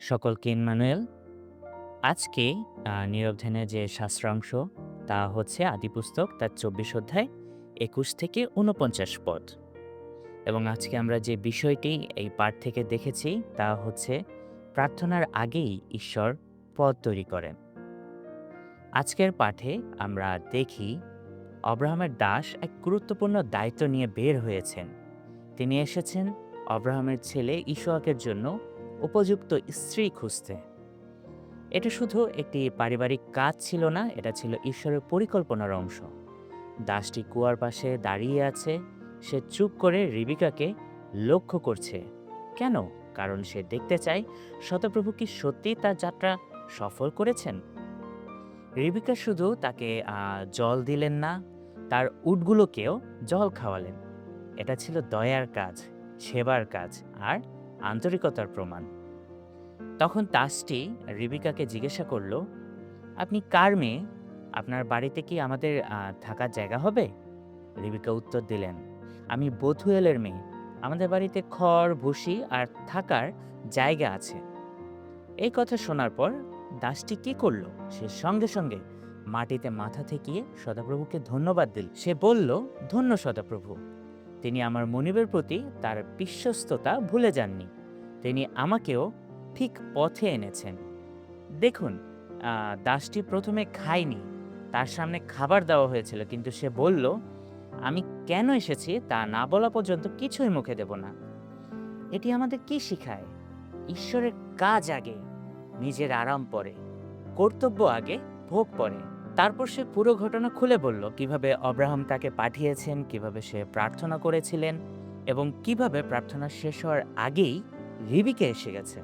সকলকে ইম্মানুয়েল। আজকে নীরব ধ্যানের যে শাস্ত্রাংশ তা হচ্ছে আদিপুস্তক তার ২৪ অধ্যায় ২১ থেকে ৪৯ পদ। এবং আজকে আমরা যে বিষয়টি এই পাঠ থেকে দেখেছি তা হচ্ছে প্রার্থনার আগেই ঈশ্বর পথ তৈরি করেন। আজকের পাঠে আমরা দেখি অব্রাহামের দাস এক গুরুত্বপূর্ণ দায়িত্ব নিয়ে বের হয়েছেন। তিনি এসেছেন অব্রাহামের ছেলে ইসহাকের জন্য উপযুক্ত স্ত্রী খুঁজতে। এটা শুধু একটি পারিবারিক কাজ ছিল না, এটা ছিল ঈশ্বরের পরিকল্পনার অংশ। দাসটি কুয়ার পাশে দাঁড়িয়ে আছে। সে চুপ করে রিবিকাকে লক্ষ্য করছে। কেন? কারণ সে দেখতে চায় শতপ্রভু কি সত্যি তার যাত্রা সফল করেছেন। রিবিকা শুধু তাকে জল দিলেন না, তার উটগুলোকেও জল খাওয়ালেন। এটা ছিল দয়ার কাজ, সেবার কাজ আর আন্তরিকতার প্রমাণ। তখন দাসটি রিবিকাকে জিজ্ঞাসা করল, আপনি কার মেয়ে? আপনার বাড়িতে কি আমাদের থাকার জায়গা হবে? রিবিকা উত্তর দিলেন, আমি বথুয়েলের মেয়ে। আমাদের বাড়িতে খড়, ভুসি আর থাকার জায়গা আছে। এই কথা শোনার পর দাসটি কি করল? সে সঙ্গে সঙ্গে মাটিতে মাথা ঠেকিয়ে সদাপ্রভুকে ধন্যবাদ দিল। সে বলল, ধন্য সদাপ্রভু, তিনি আমার মনিবের প্রতি তার বিশ্বস্ততা ভুলে যাননি। তিনি আমাকেও ঠিক পথে এনেছেন। দেখুন, দাসটি প্রথমে খায়নি, তার সামনে খাবার দেওয়া হয়েছিল, কিন্তু সে বলল, আমি কেন এসেছি তা না বলা পর্যন্ত কিছুই মুখে দেব না। এটি আমাদের কি শিখায়? ঈশ্বরের কাজ আগে, নিজের আরাম পরে, কর্তব্য আগে, ভোগ পরে। তারপর সে পুরো ঘটনা খুলে বলল, কিভাবে অব্রাহাম তাকে পাঠিয়েছেন, কিভাবে সে প্রার্থনা করেছিলেন এবং কিভাবে প্রার্থনা শেষ হওয়ার আগেই রিবিকা এসে গেছে।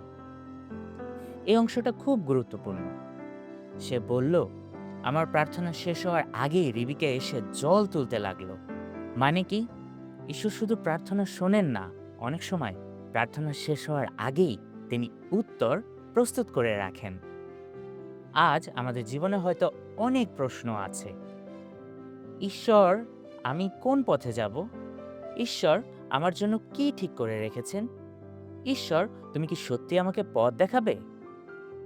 এই অংশটা খুব গুরুত্বপূর্ণ। সে বলল, আমার প্রার্থনা শেষ হওয়ার আগেই রিবিকা এসে জল তুলতে লাগলো। মানে কি? ঈশ্বর শুধু প্রার্থনা শোনেন না, অনেক সময় প্রার্থনা শেষ হওয়ার আগেই তিনি উত্তর প্রস্তুত করে রাখেন। আজ আমাদের জীবনে হয়তো অনেক প্রশ্ন আছে। ঈশ্বর, আমি কোন পথে যাব? ঈশ্বর, আমার জন্য কি ঠিক করে রেখেছেন? ঈশ্বর, তুমি কি সত্যি আমাকে পথ দেখাবে?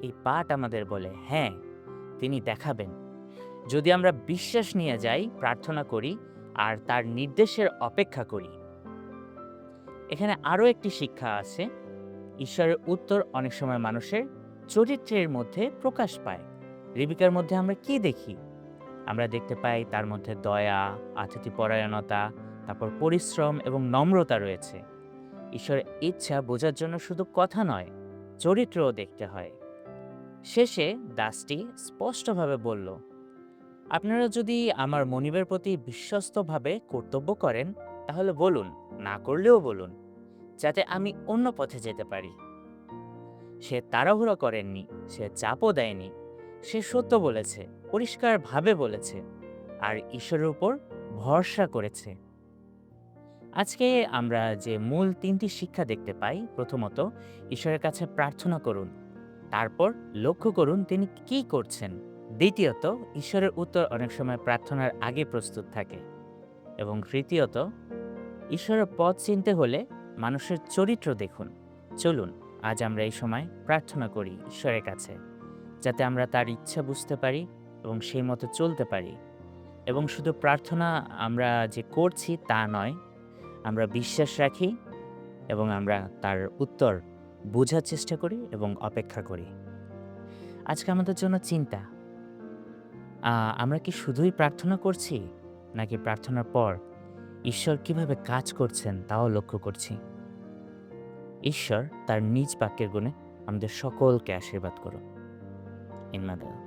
এই পাঠ আমাদের বলে, হ্যাঁ, তিনি দেখাবেন। যদি আমরা বিশ্বাস নিয়ে যাই, প্রার্থনা করি আর তার নির্দেশের অপেক্ষা করি। এখানে আরও একটি শিক্ষা আছে। ঈশ্বরের উত্তর অনেক সময় মানুষের চরিত্রের মধ্যে প্রকাশ পায়। রিবিকার মধ্যে আমরা কি দেখি? আমরা দেখতে পাই তার মধ্যে দয়া, আতিথ্যপরায়ণতা, তারপর পরিশ্রম এবং নম্রতা রয়েছে। ঈশ্বরের ইচ্ছা বোঝার জন্য শুধু কথা নয়, চরিত্রও দেখতে হয়। শেষে দাসটি স্পষ্টভাবে বলল, আপনারা যদি আমার মনিবের প্রতি বিশ্বস্তভাবে কর্তব্য করেন, তাহলে বলুন, না করলেও বলুন, যাতে আমি অন্য পথে যেতে পারি। সে তাড়াহুড়ো করেননি, সে চাপও দেয়নি। সে সত্য বলেছে, পরিষ্কারভাবে বলেছে, আর ঈশ্বরের উপর ভরসা করেছে। আজকে আমরা যে মূল ৩টি শিক্ষা দেখতে পাই। প্রথমত, ঈশ্বরের কাছে প্রার্থনা করুন। তারপর লক্ষ্য করুন তিনি কি করছেন। দ্বিতীয়ত, ঈশ্বরের উত্তর অনেক সময় প্রার্থনার আগে প্রস্তুত থাকে। এবং তৃতীয়ত, ঈশ্বরের পথ চিনতে হলে মানুষের চরিত্র দেখুন। চলুন আজ আমরা এই সময় প্রার্থনা করি ঈশ্বরের কাছে, যাতে আমরা তার ইচ্ছা বুঝতে পারি এবং সেই মতো চলতে পারি। এবং শুধু প্রার্থনা আমরা যে করছি তা নয়, আমরা বিশ্বাস রাখি এবং আমরা তার উত্তর বোঝার চেষ্টা করি এবং অপেক্ষা করি। আজকে আমাদের জন্য চিন্তা, আমরা কি শুধুই প্রার্থনা করছি, নাকি প্রার্থনার পর ঈশ্বর কিভাবে কাজ করছেন তাও লক্ষ্য করছি। ঈশ্বর তার নিজ বাক্যের গুণে আমাদের সকলকে আশীর্বাদ করুন। ইম্মানুয়েল।